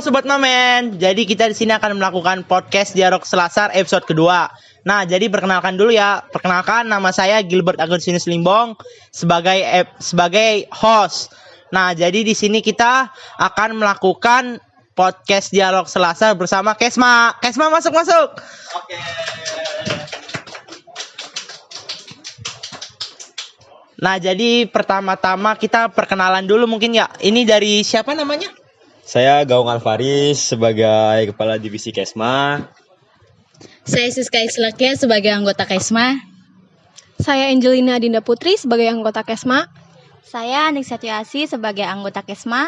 Sobat Mamen, jadi kita di sini akan melakukan podcast Dialog Selasar episode kedua. Nah, jadi perkenalkan dulu ya. Perkenalkan, nama saya Gilbert Agustinus Limbong sebagai host. Nah, jadi di sini kita akan melakukan podcast Dialog Selasar bersama Kesma. Kesma masuk. Oke. Nah, jadi pertama-tama kita perkenalan dulu mungkin ya. Ini dari siapa namanya? Saya Gaung Alvaris sebagai Kepala Divisi Kesma. Saya Siska Islakia sebagai anggota Kesma. Saya Angelina Dinda Putri sebagai anggota Kesma. Saya Anik Satyasi sebagai anggota Kesma.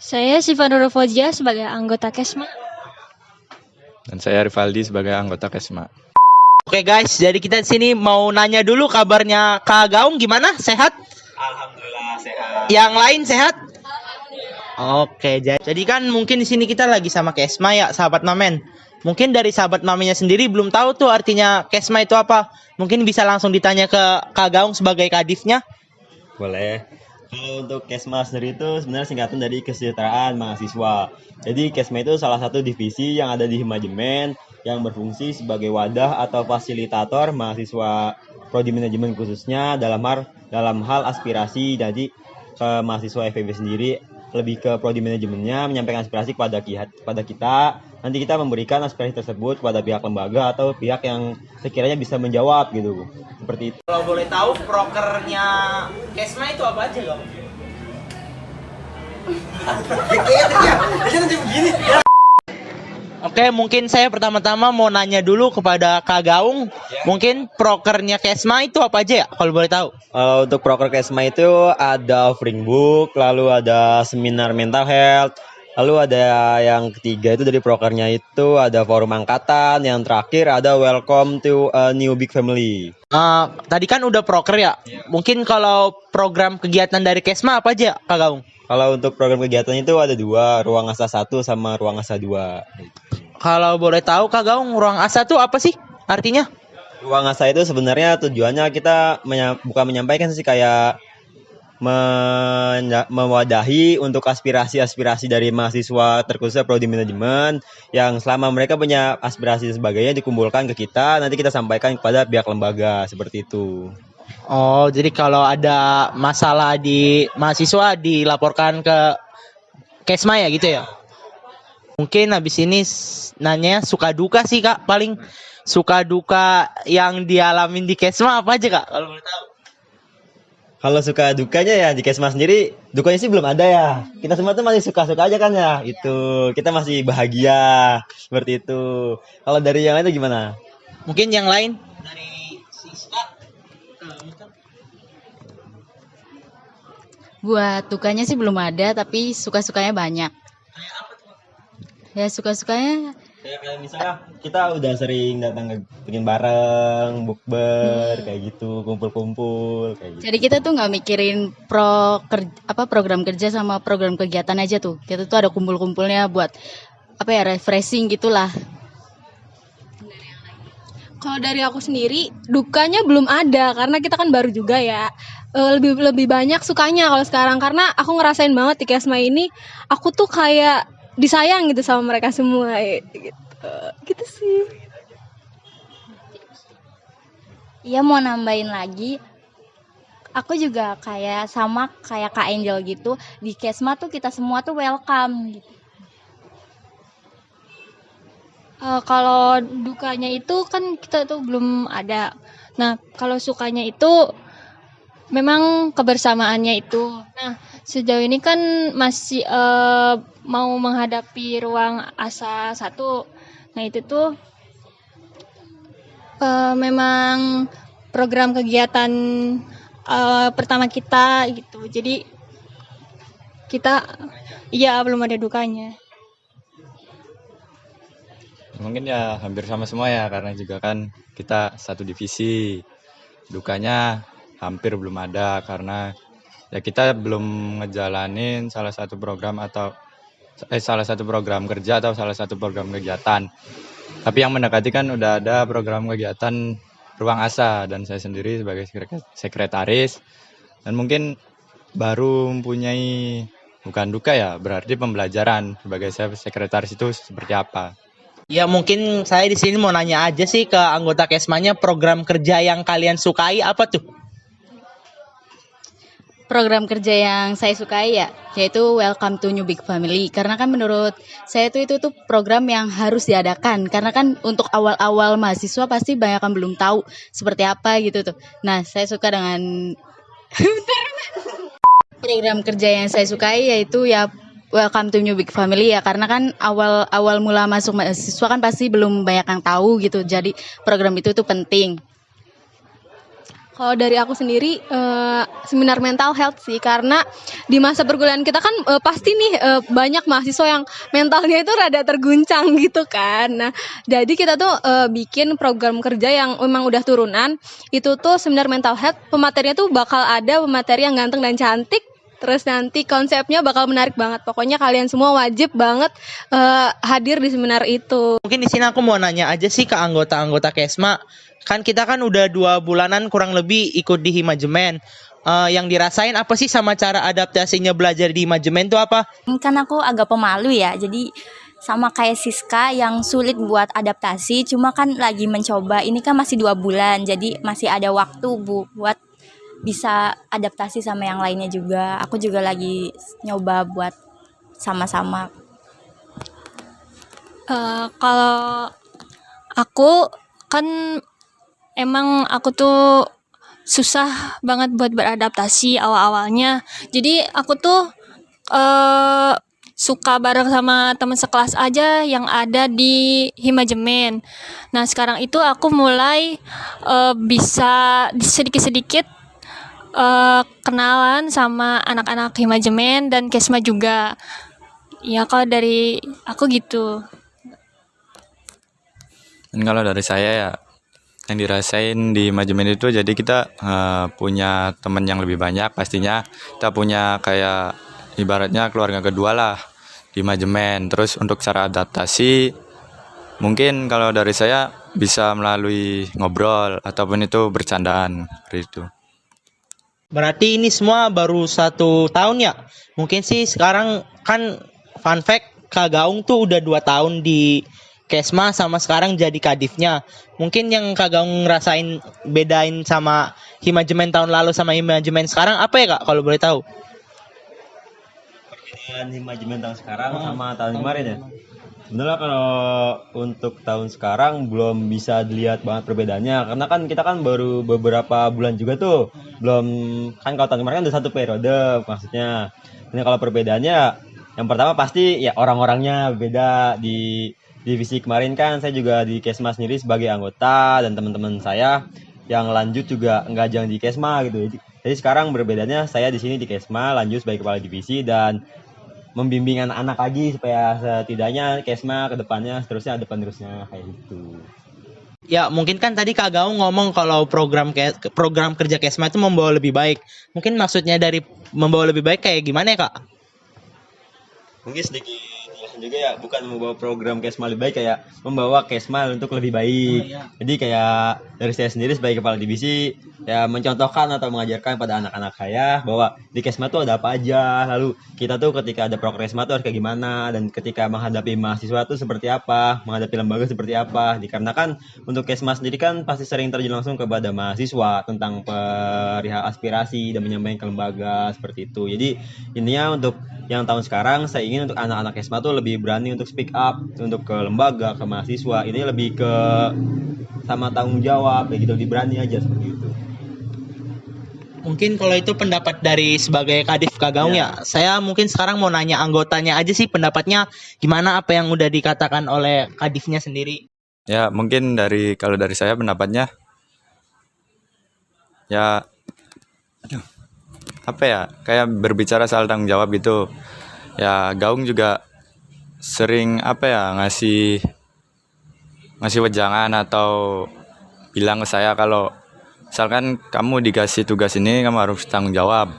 Saya Siva Nurul Fojia sebagai anggota Kesma. Dan saya Rivaldi sebagai anggota Kesma. Oke guys, jadi kita di sini mau nanya dulu kabarnya Kak Gaung gimana? Sehat? Alhamdulillah sehat. Yang lain sehat? Oke, jadi kan mungkin di sini kita lagi sama Kesma ya, sahabat Mamen. Mungkin dari sahabat Mamennya sendiri belum tahu tuh artinya Kesma itu apa. Mungkin bisa langsung ditanya ke Kak Gaung sebagai kadifnya. Boleh. Kalau untuk Kesma sendiri itu sebenarnya singkatan dari kesejahteraan mahasiswa. Jadi Kesma itu salah satu divisi yang ada di Manajemen yang berfungsi sebagai wadah atau fasilitator mahasiswa prodi manajemen khususnya dalam hal aspirasi. Jadi ke mahasiswa FEB sendiri lebih ke prodi manajemennya menyampaikan aspirasi kepada kita. Nanti kita memberikan aspirasi tersebut kepada pihak lembaga atau pihak yang sekiranya bisa menjawab gitu. Seperti itu. Kalau boleh tahu prokernya Kesma itu apa aja, Gaung? Oke, mungkin saya pertama-tama mau nanya dulu kepada Kak Gaung. Mungkin prokernya Kesma itu apa aja ya, kalau boleh tahu? Untuk proker Kesma itu ada offering book, lalu ada seminar mental health, lalu ada yang ketiga itu dari prokernya itu ada forum angkatan, yang terakhir ada welcome to a new big family. Tadi kan udah proker ya. Mungkin kalau program kegiatan dari Kesma apa aja, Kak Gaung? Kalau untuk program kegiatan itu ada dua, Ruang Asa 1 sama Ruang Asa 2. Kalau boleh tahu Kak Gaung, Ruang Asa itu apa sih artinya? Ruang Asa itu sebenarnya tujuannya kita bukan menyampaikan sih, kayak mewadahi untuk aspirasi-aspirasi dari mahasiswa terkhususnya prodi manajemen yang selama mereka punya aspirasi dan sebagainya dikumpulkan ke kita, nanti kita sampaikan kepada pihak lembaga seperti itu. Oh, jadi kalau ada masalah di mahasiswa dilaporkan ke Kesma ya gitu ya? Mungkin habis ini nanya suka duka sih Kak, paling suka duka yang dialamin di Kesma apa aja Kak, kalau boleh tahu? Kalau suka dukanya ya di Kesma sendiri, dukanya sih belum ada ya. Kita semua tuh masih suka-suka aja kan ya. Itu kita masih bahagia seperti itu. Kalau dari yang lain itu gimana? Mungkin yang lain dari Siska. Buat dukanya sih belum ada, tapi suka-sukanya banyak. Ya suka-sukanya Kayak misalnya kita udah sering datang bikin bareng, bukber, kayak gitu, kumpul-kumpul, kayak gitu. Jadi kita tuh nggak mikirin program kerja sama program kegiatan aja tuh. Kita tuh ada kumpul-kumpulnya buat refreshing gitulah. Kalau dari aku sendiri, dukanya belum ada karena kita kan baru juga ya. Lebih banyak sukanya kalau sekarang karena aku ngerasain banget di Kesma ini, aku tuh kayak disayang gitu sama mereka semua gitu sih. Iya, mau nambahin lagi, aku juga kayak Kak Angel gitu. Di Kesma tuh kita semua tuh welcome gitu. Kalau dukanya itu kan kita tuh belum ada. Nah, kalau sukanya itu memang kebersamaannya itu. Nah, sejauh ini kan masih mau menghadapi Ruang Asa 1. Nah, itu tuh memang program kegiatan pertama kita gitu. Jadi kita belum ada dukanya. Mungkin ya hampir sama semua ya, karena juga kan kita satu divisi. Dukanya hampir belum ada karena ya kita belum ngejalanin salah satu program kerja atau salah satu program kegiatan. Tapi yang mendekati kan udah ada program kegiatan Ruang Asa dan saya sendiri sebagai sekretaris, dan mungkin baru mempunyai bukan duka ya, berarti pembelajaran. Sebagai saya sekretaris itu seperti apa. Ya mungkin saya di sini mau nanya aja sih ke anggota Kesmanya, program kerja yang kalian sukai apa tuh? Program kerja yang saya sukai ya, yaitu Welcome to New Big Family. Karena kan menurut saya itu tuh program yang harus diadakan. Karena kan untuk awal-awal mahasiswa pasti banyak yang belum tahu seperti apa gitu tuh. Nah, saya suka dengan program kerja yang saya sukai yaitu ya Welcome to New Big Family ya. Karena kan awal mula masuk mahasiswa kan pasti belum banyak yang tahu gitu. Jadi program itu tuh penting. Kalau dari aku sendiri seminar mental health sih, karena di masa perkuliahan kita kan pasti nih banyak mahasiswa yang mentalnya itu rada terguncang gitu kan. Nah, jadi kita tuh bikin program kerja yang memang udah turunan. Itu tuh seminar mental health, pematerinya tuh bakal ada pemateri yang ganteng dan cantik. Terus nanti konsepnya bakal menarik banget. Pokoknya kalian semua wajib banget hadir di seminar itu. Mungkin di sini aku mau nanya aja sih ke anggota-anggota Kesma. Kan kita kan udah 2 bulanan kurang lebih ikut di Himajemen. Yang dirasain apa sih sama cara adaptasinya belajar di Himajemen itu apa? Kan aku agak pemalu ya, jadi sama kayak Siska yang sulit buat adaptasi, cuma kan lagi mencoba. Ini kan masih 2 bulan, jadi masih ada waktu buat bisa adaptasi sama yang lainnya juga. Aku juga lagi nyoba buat sama-sama. Kalau aku kan emang aku tuh susah banget buat beradaptasi awal-awalnya. Jadi aku tuh suka bareng sama teman sekelas aja yang ada di Himajemen. Nah, sekarang itu aku mulai bisa sedikit-sedikit kenalan sama anak-anak Himajemen dan Kesma juga. Ya, kalau dari aku gitu. Dan kalau dari saya ya, yang dirasain di manajemen itu jadi kita punya teman yang lebih banyak, pastinya kita punya kayak ibaratnya keluarga kedua lah di manajemen. Terus untuk cara adaptasi mungkin kalau dari saya bisa melalui ngobrol ataupun itu bercandaan seperti itu. Berarti ini semua baru 1 tahun ya? Mungkin sih sekarang kan fun fact, Kak Gaung tuh udah 2 tahun di Kesma sama sekarang jadi kadifnya. Mungkin yang Kak Gaung ngerasain bedain sama Himajemen tahun lalu sama Himajemen sekarang apa ya Kak kalau boleh tahu? Perbedaan Himajemen tahun sekarang sama tahun kemarin ya. Sebenarnya kalau untuk tahun sekarang belum bisa dilihat banget perbedaannya, karena kan kita kan baru beberapa bulan juga tuh. Belum, kan kalau tahun kemarin kan udah 1 periode maksudnya. Ini kalau perbedaannya yang pertama pasti ya orang-orangnya beda. Di divisi kemarin kan saya juga di Kesma sendiri sebagai anggota, dan teman-teman saya yang lanjut juga nggak jangan di Kesma gitu. Jadi sekarang berbedanya saya di sini di Kesma lanjut sebagai kepala divisi dan membimbing anak-anak lagi supaya setidaknya Kesma ke depannya seterusnya ada penerusnya kayak gitu. Ya mungkin kan tadi Kak Gaung ngomong kalau program kerja Kesma itu membawa lebih baik. Mungkin maksudnya dari membawa lebih baik kayak gimana ya Kak? Mungkin sedikit jelasin juga ya, bukan membawa program Kesma lebih baik, kayak membawa Kesma untuk lebih baik. Jadi kayak dari saya sendiri sebagai kepala divisi ya mencontohkan atau mengajarkan pada anak-anak saya bahwa di Kesma tuh ada apa aja, lalu kita tuh ketika ada Kesma tuh harus kayak gimana, dan ketika menghadapi mahasiswa tuh seperti apa, menghadapi lembaga seperti apa. Dikarenakan untuk Kesma sendiri kan pasti sering terjun langsung kepada mahasiswa tentang perihal aspirasi dan menyampaikan ke lembaga seperti itu. Jadi intinya untuk yang tahun sekarang saya ingin untuk anak-anak Kesma tuh lebih berani untuk speak up untuk ke lembaga, ke mahasiswa. Ini lebih ke sama tanggung jawab kayak gitu, lebih berani aja seperti itu. Mungkin kalau itu pendapat dari sebagai kadif Kak Gaung ya. Saya mungkin sekarang mau nanya anggotanya aja sih pendapatnya gimana apa yang udah dikatakan oleh kadifnya sendiri. Ya mungkin kalau dari saya pendapatnya ya apa ya, kayak berbicara soal tanggung jawab gitu. Ya Gaung juga sering apa ya ngasih wejangan atau bilang ke saya kalau misalkan kamu dikasih tugas ini kamu harus tanggung jawab.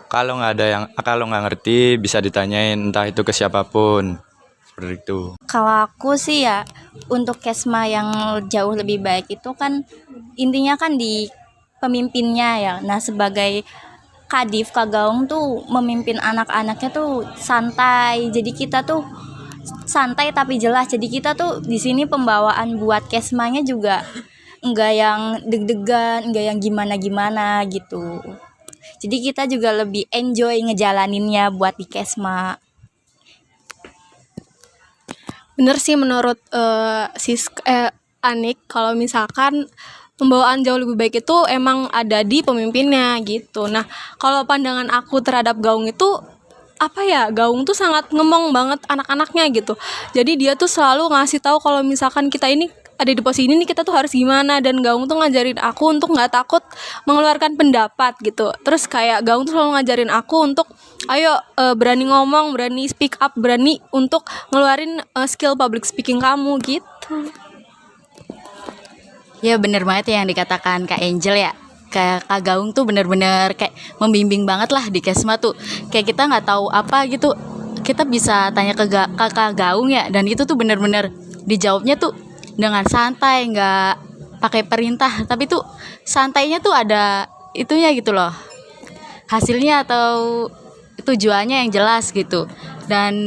Kalau nggak ngerti bisa ditanyain entah itu ke siapapun. Seperti itu. Kalau aku sih ya untuk Kesma yang jauh lebih baik itu kan intinya kan di pemimpinnya ya. Nah, sebagai Kadif, Kak Gaung tuh memimpin anak-anaknya tuh santai. Jadi kita tuh santai tapi jelas. Jadi kita tuh di sini pembawaan buat kesmanya juga enggak yang deg-degan, enggak yang gimana-gimana gitu. Jadi kita juga lebih enjoy ngejalaninnya buat di kesma. Bener sih menurut Anik, kalau misalkan pembawaan jauh lebih baik itu emang ada di pemimpinnya gitu. Nah, kalau pandangan aku terhadap Gaung itu apa ya, Gaung tuh sangat ngemong banget anak-anaknya gitu. Jadi dia tuh selalu ngasih tahu kalau misalkan kita ini ada di posisi ini nih, kita tuh harus gimana, dan Gaung tuh ngajarin aku untuk nggak takut mengeluarkan pendapat gitu. Terus kayak Gaung tuh selalu ngajarin aku untuk ayo berani ngomong, berani speak up, berani untuk ngeluarin skill public speaking kamu gitu. Ya bener banget ya yang dikatakan Kak Angel ya. Kayak Kak Gaung tuh bener-bener kayak membimbing banget lah di Kesma tuh. Kayak kita nggak tahu apa gitu, kita bisa tanya ke Kak Gaung ya, dan itu tuh bener-bener dijawabnya tuh dengan santai, nggak pakai perintah, tapi tuh santainya tuh ada itunya gitu loh, hasilnya atau tujuannya yang jelas gitu. Dan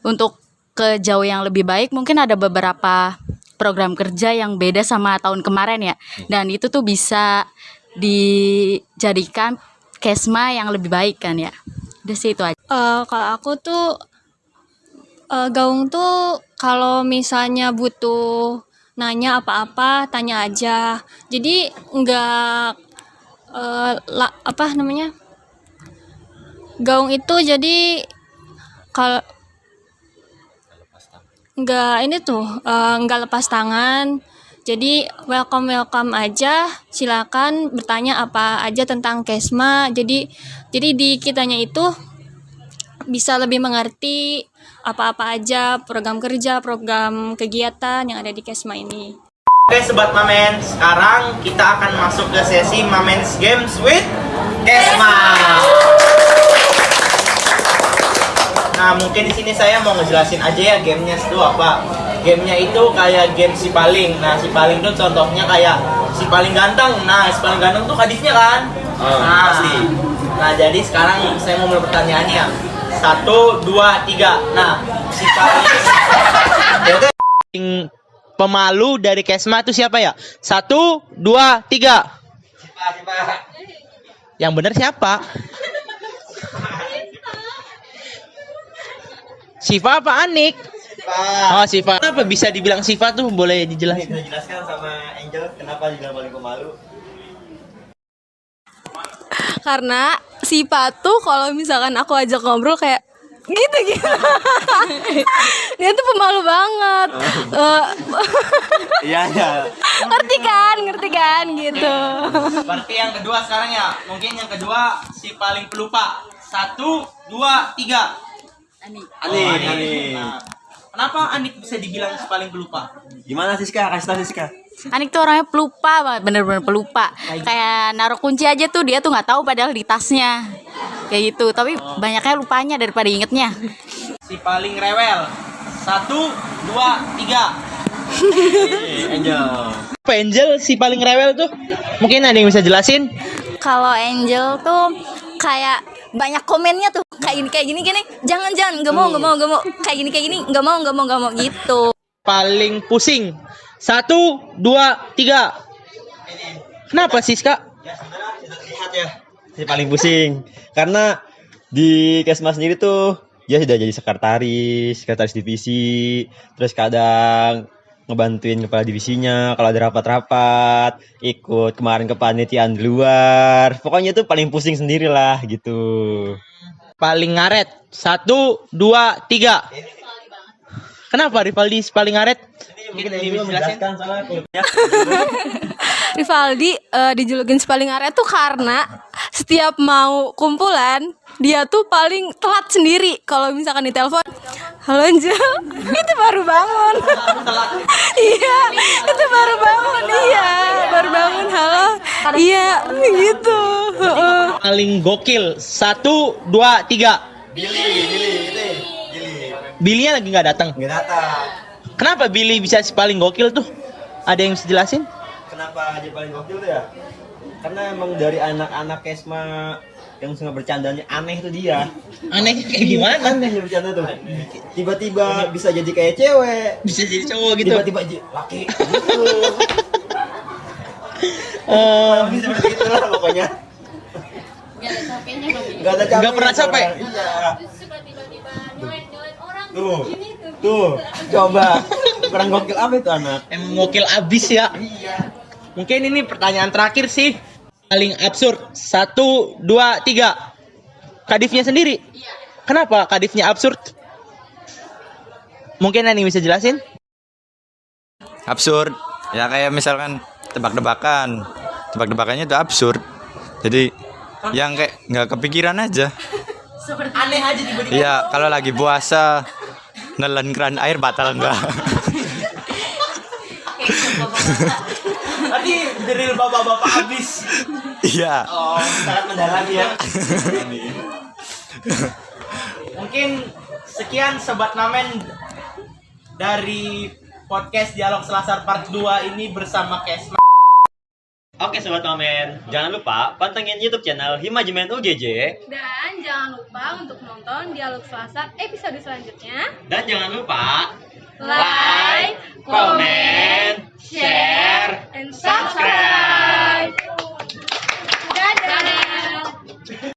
untuk ke jauh yang lebih baik mungkin ada beberapa program kerja yang beda sama tahun kemarin ya, dan itu tuh bisa dijadikan Kesma yang lebih baik kan ya. Udah sih itu aja. Kalau aku tuh Gaung tuh kalau misalnya butuh nanya apa-apa tanya aja. Jadi enggak apa namanya? Gaung itu jadi kalau enggak lepas tangan. Jadi welcome aja, silakan bertanya apa aja tentang Kesma. Jadi di kitanya itu bisa lebih mengerti apa-apa aja program kerja, program kegiatan yang ada di Kesma ini. Oke Sobat Mamen, sekarang kita akan masuk ke sesi Mamen's Games with Kesma. Nah, mungkin di sini saya mau ngejelasin aja ya gamenya itu apa. Gamenya itu kayak game si paling. Nah, si paling itu contohnya kayak si paling ganteng. Nah, si paling ganteng tuh kadifnya kan? Pasti. Nah, jadi sekarang saya mau mulai pertanyaannya. 1, 2, 3. Nah, si paling pemalu dari Kesma itu siapa ya? 1, 2, 3. Siapa? Yang benar siapa? Siva apa Anik? Siva. Oh, Siva. Kenapa bisa dibilang Siva tuh? Boleh dijelasin? Bisa jelaskan sama Angel kenapa dibilang paling pemalu? Karena Siva tuh kalau misalkan aku ajak ngobrol kayak gitu. Dia tuh pemalu banget. Iya. Ngerti kan gitu. Berarti yang kedua sekarang ya. Mungkin yang kedua si paling pelupa. 1, 2, 3. Anik. Nah, kenapa Anik bisa dibilang si paling pelupa? Gimana Siska? Kasih tahu Siska. Anik tuh orangnya pelupa banget, bener-bener pelupa. Kayak naruh kunci aja tuh dia tuh nggak tahu padahal di tasnya. Kayak gitu, tapi banyaknya lupanya daripada ingetnya. Si paling rewel. 1, 2, 3. Angel. Apa Angel si paling rewel tuh? Mungkin ada yang bisa jelasin? Kalau Angel tuh kayak banyak komennya tuh kayak gini jangan nggak mau kayak gini nggak mau gitu. Paling pusing. 1, 2, 3. Kenapa sih Kak? Ya sebenarnya sudah terlihat ya si paling pusing karena di Kesma sendiri tuh dia sudah jadi sekretaris divisi, terus kadang ngebantuin kepala divisinya kalau ada rapat-rapat, ikut kemarin kepanitiaan di luar. Pokoknya tuh paling pusing sendirilah gitu. Paling ngaret. 1, 2, 3. Kenapa Rivaldi paling ngaret? Mungkin Angel menjelaskan soalnya kulitnya. Rivaldi dijulukin si paling ngaret tuh karena setiap mau kumpulan dia tuh paling telat sendiri. Kalau misalkan ditelepon, halo Angel, itu baru bangun. Iya, itu baru bangun. Iya, baru bangun. Halo, iya, gitu. Paling gokil. 1, 2, 3. Billy-nya lagi nggak datang. Nggak datang. Kenapa Billy bisa si paling gokil tuh? Ada yang bisa jelasin? Kenapa dia paling gokil tuh ya? Karena emang dari anak-anak Kesma yang suka bercandanya aneh tuh dia. Aneh kayak gimana? Aneh dia bercanda tuh. Tiba-tiba bisa jadi kayak cewek, Bisa jadi cowok gitu. tiba-tiba jadi laki gitu. Eh, Bisa seperti itu lah pokoknya. Gak ada capeknya. Nggak pernah capek? Iya. Tuh, coba. Kurang gokil apa itu anak? emang gokil abis ya. Mungkin ini pertanyaan terakhir sih. Paling absurd. 1, 2, 3. Kadifnya sendiri. Kenapa kadifnya absurd? Mungkin Nani bisa jelasin? Absurd. Ya kayak misalkan tebak-tebakan. Tebak-tebakannya itu absurd. Jadi yang kayak nggak kepikiran aja. Aneh aja tiba-tiba. Iya, kalau lagi puasa nelen keran air batal enggak? Tadi drill bapak-bapak abis. Iya. Oh, sangat mendalam ya. Mungkin sekian Sobat Mamen dari podcast Dialog Selasar Part 2 ini bersama Kesma. Oke Sobat Mamen, jangan lupa pantengin YouTube channel Himajemen UGJ. Dan jangan lupa untuk nonton Dialog Selasar episode selanjutnya. Dan jangan lupa